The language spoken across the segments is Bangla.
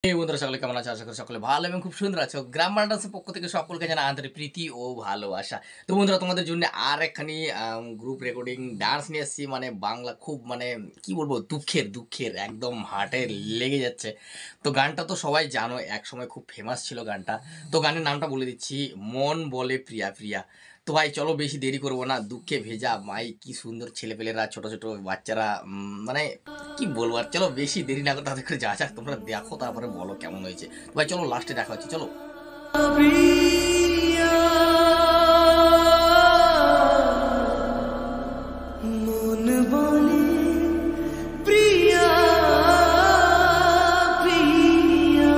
এই বন্ধুরা সকলে কেমন আছে? আশা করি সকলে ভালো এবং খুব সুন্দর আছো। গ্রাম বান্ডালসের পক্ষ থেকে সকলকে জানাই আন্তরিক প্রীতি ও ভালোবাসা। তো বন্ধুরা তোমাদের জন্য আরেকখানি গ্রুপ রেকর্ডিং ডান্স নিয়ে এসেছি। মানে বাংলা খুব মানে কি বলবো, দুঃখের একদম হার্টে লেগে যাচ্ছে। তো গানটা তো সবাই জানো, একসময় খুব ফেমাস ছিল গানটা। তো গানের নামটা বলে দিচ্ছি, মন বলে প্রিয়া প্রিয়া। তো ভাই চলো বেশি দেরি করবো না, দুঃখে ভেজা ভাই কি সুন্দর ছেলেপেলেরা, ছোট ছোট বাচ্চারা, মানে কি বলবো আর, চলো বেশি দেরি না করে তাদের করে যা যাক, তোমরা দেখো তারপরে বলো কেমন হয়েছে। ভাই চলো লাস্টে দেখা হচ্ছে, চলো। মন বলে প্রিয়া প্রিয়া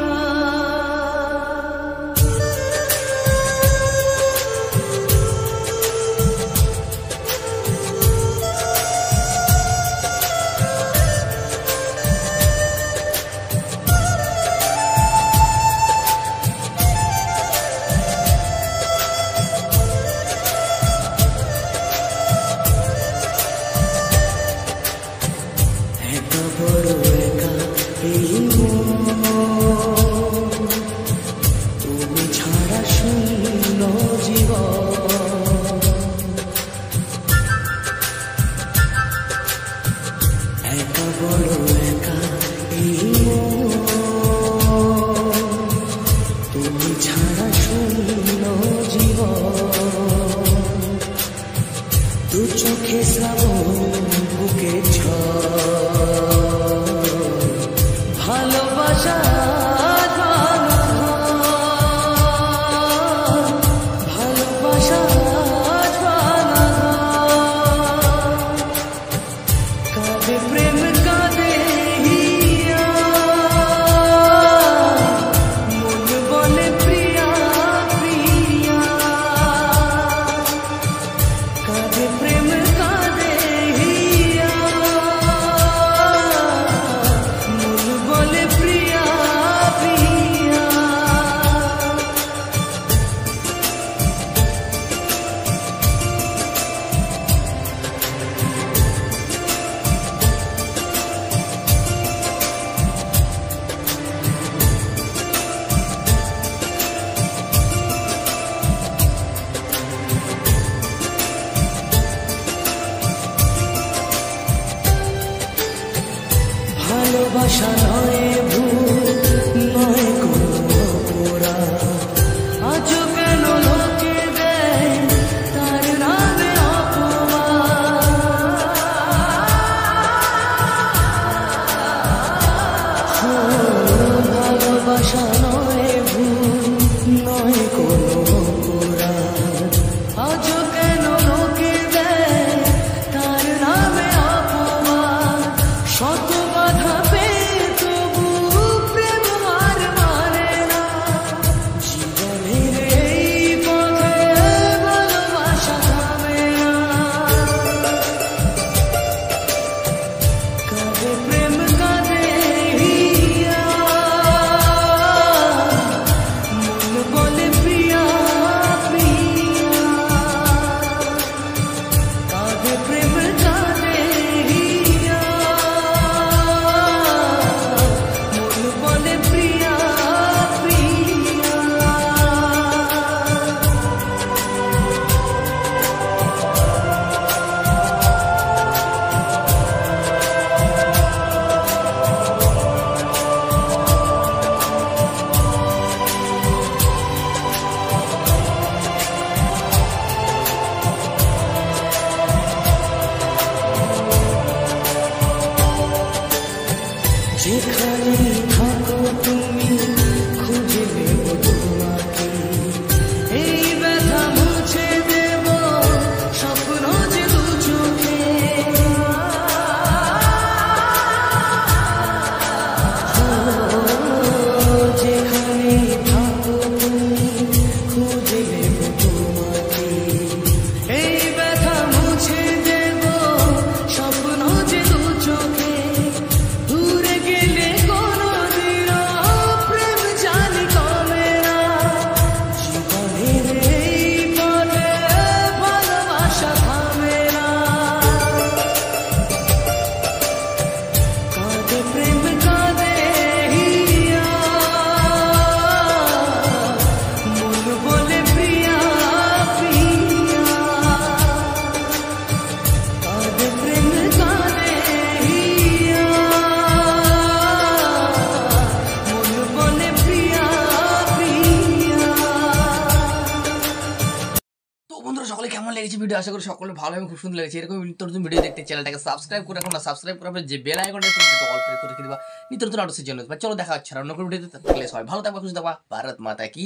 লেগেছে ভিডিও, আশা করি সকলে ভালো এবং খুব সুন্দর লেগেছে। এরকম নিত্য নতুন ভিডিও দেখতে চ্যানেলটাকে সাবস্ক্রাইব করে রাখুন, না সাবস্ক্রাইব করে যে বেল আইকনটা আছে অল প্রেস করে রেখে দিবা নিত্য নতুন আপডেটের জন্য। চলো দেখা হচ্ছে আর অন্য কোনো ভিডিওতে, তাহলে সবাই ভালো থাকবা, খুশি থাকবা। ভারত মাতা কি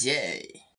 জয়।